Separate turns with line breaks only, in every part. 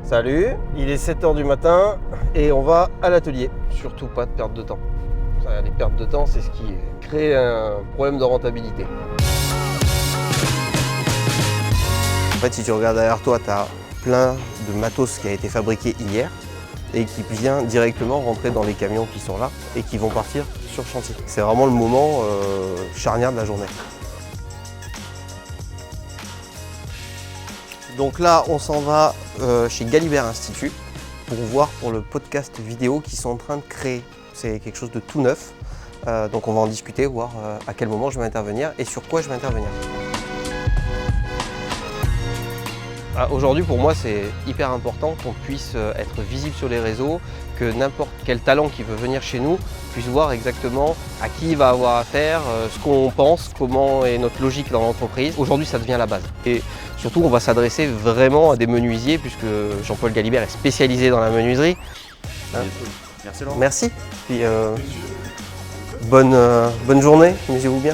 Salut, il est 7 h du matin et on va à l'atelier. Surtout pas de perte de temps. Les pertes de temps, c'est ce qui crée un problème de rentabilité. En fait, si tu regardes derrière toi, tu as plein de matos qui a été fabriqué hier et qui vient directement rentrer dans les camions qui sont là et qui vont partir sur chantier. C'est vraiment le moment charnière de la journée. Donc là, on s'en va chez Galibert Institut pour voir pour le podcast vidéo qu'ils sont en train de créer. C'est quelque chose de tout neuf, donc on va en discuter, voir à quel moment je vais intervenir et sur quoi je vais intervenir. Aujourd'hui, pour moi, c'est hyper important qu'on puisse être visible sur les réseaux, que n'importe quel talent qui veut venir chez nous puisse voir exactement à qui il va avoir affaire, ce qu'on pense, comment est notre logique dans l'entreprise. Aujourd'hui, ça devient la base. Et surtout, on va s'adresser vraiment à des menuisiers, puisque Jean-Paul Galibert est spécialisé dans la menuiserie.
Merci Laurent.
Merci. Puis, bonne journée, amusez-vous bien.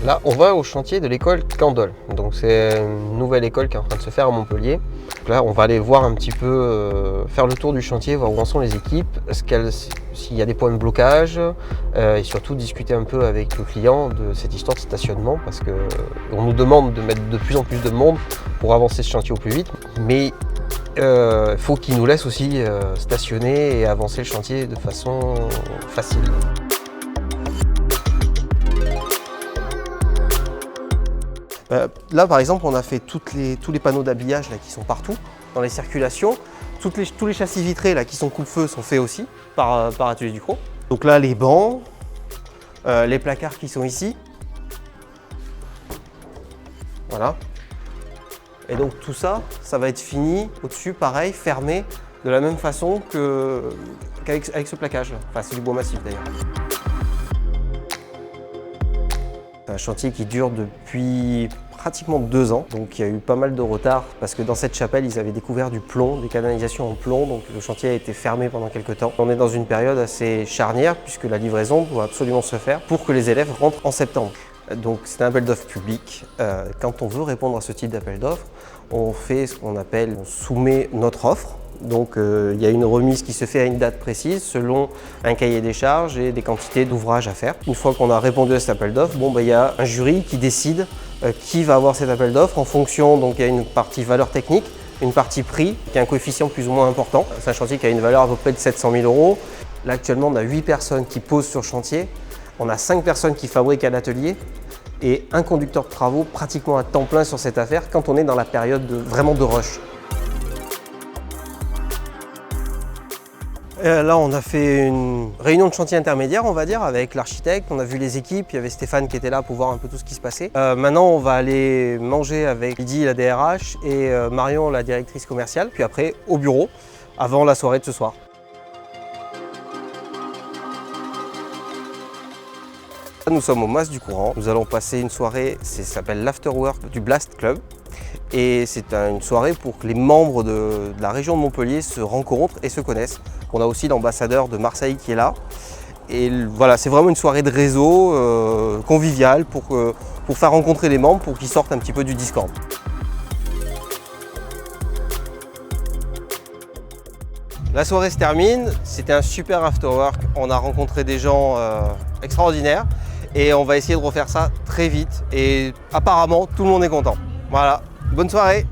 Là, on va au chantier de l'école Candolle. Donc, c'est une nouvelle école qui est en train de se faire à Montpellier. Donc là, on va aller voir un petit peu, faire le tour du chantier, voir où en sont les équipes, s'il y a des points de blocage, et surtout discuter un peu avec le client de cette histoire de stationnement, parce qu'on nous demande de mettre de plus en plus de monde pour avancer ce chantier au plus vite. Mais il faut qu'il nous laisse aussi stationner et avancer le chantier de façon facile. Là, par exemple, on a fait tous les panneaux d'habillage là, qui sont partout, dans les circulations. Tous les châssis vitrés là, qui sont coupe-feu sont faits aussi par Atelier Ducrot. Donc là, les bancs, les placards qui sont ici. Voilà. Et donc tout ça, ça va être fini au-dessus, pareil, fermé, de la même façon qu'avec ce plaquage. Enfin, c'est du bois massif d'ailleurs. C'est un chantier qui dure depuis pratiquement 2 ans, donc il y a eu pas mal de retard parce que dans cette chapelle, ils avaient découvert du plomb, des canalisations en plomb, donc le chantier a été fermé pendant quelques temps. On est dans une période assez charnière puisque la livraison doit absolument se faire pour que les élèves rentrent en septembre. Donc c'est un appel d'offres public. Quand on veut répondre à ce type d'appel d'offres, on fait ce qu'on appelle, on soumet notre offre. Donc il y a une remise qui se fait à une date précise selon un cahier des charges et des quantités d'ouvrages à faire. Une fois qu'on a répondu à cet appel d'offres, il y a un jury qui décide qui va avoir cet appel d'offres en fonction, donc il y a une partie valeur technique, une partie prix, qui a un coefficient plus ou moins important. C'est un chantier qui a une valeur à peu près de 700 000 €. Là actuellement on a 8 personnes qui posent sur chantier, on a 5 personnes qui fabriquent à l'atelier et un conducteur de travaux pratiquement à temps plein sur cette affaire quand on est dans la période vraiment de rush. Là, on a fait une réunion de chantier intermédiaire, on va dire, avec l'architecte. On a vu les équipes, il y avait Stéphane qui était là pour voir un peu tout ce qui se passait. Maintenant, on va aller manger avec Lydie, la DRH, et Marion, la directrice commerciale, puis après au bureau, avant la soirée de ce soir. Nous sommes au Mas du Courant. Nous allons passer une soirée, ça s'appelle l'Afterwork du Blast Club. Et c'est une soirée pour que les membres de la région de Montpellier se rencontrent et se connaissent. On a aussi l'ambassadeur de Marseille qui est là. Et voilà, c'est vraiment une soirée de réseau conviviale pour faire rencontrer les membres, pour qu'ils sortent un petit peu du Discord. La soirée se termine, c'était un super afterwork. On a rencontré des gens extraordinaires et on va essayer de refaire ça très vite. Et apparemment, tout le monde est content. Voilà. Bonne soirée!